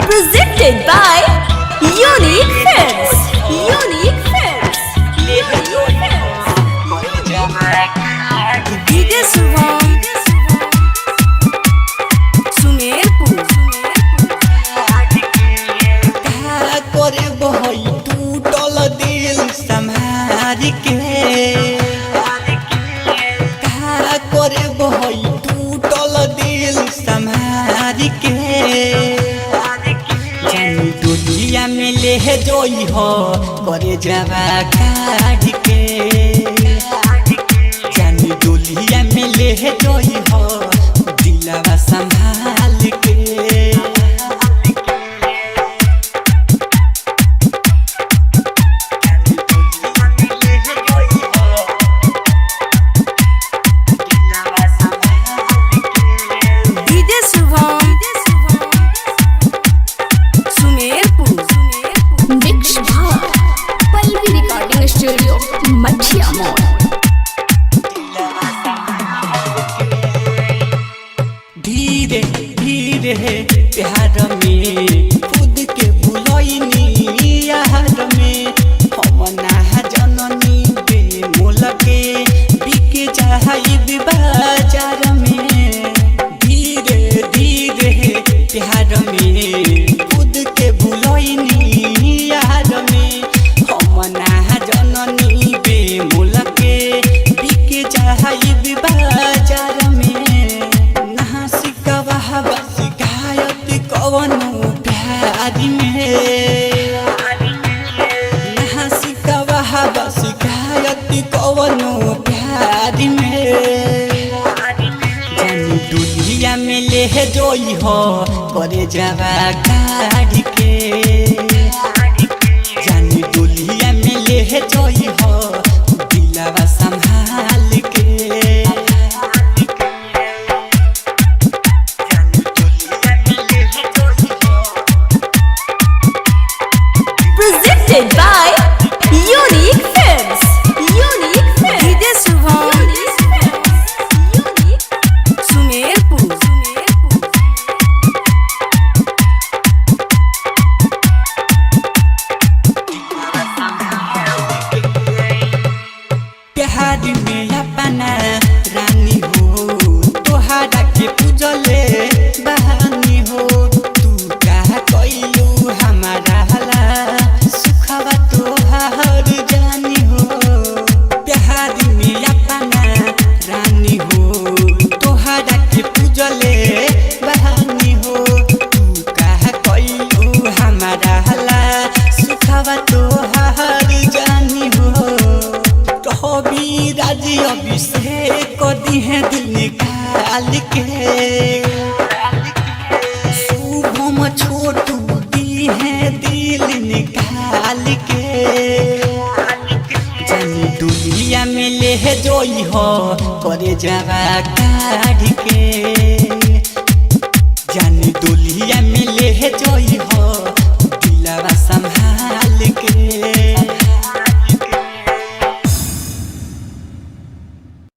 Presented by Unique Films. Unique Films. Unique Films. DJ Shubham Sumerpur. का करे बहई टूटल दिल संभार के का करे बहई टूटल दिल संभार के जानी दुनिया में ले जोई हो करे जावा काढ़ के जानी दुनिया में ले जोई हो दिलवा संभाल के DJ Shubham Sumerpur. Mix Bhar Palvi Recording Studio Mathia Mall. धीरे धीरे प्यार में खुद के भुलैनी यार में हम ना जननी बेमोल के बिक जाई बाजार में धीरे धीरे प्यार में खुद के भुलैनी यार में हम ना जननी बेमोल के बिक जाई बाजार में कवनो प्यार में शिकायत कवनो प्यार में जानी दुनिया में ले जोई हो करे जावा काढ़ के जानी दुनिया में ले जोई हो दिलवा संभाल के Presented by Unique Films. Unique Films. DJ Shubham Sumerpur. प्यार में अपना रानी हो तोहरा के पूजले बहानी हो तू कहा कइलू हमारा हला सुखवा तोहार जानी हो प्यार में अपना रानी हो तोहरा के पूजले बहानी हो तू कहा कइलू हमारा हला सुखवा तोहार जानी हो कभी राजी अभिषेक दी है दिल निकाल के शुभम छोटू दी है दिल निकाल के जानी दुनिया में ले जोई हो करे जावा काढ़ के जानी दुनिया में ले जोई हो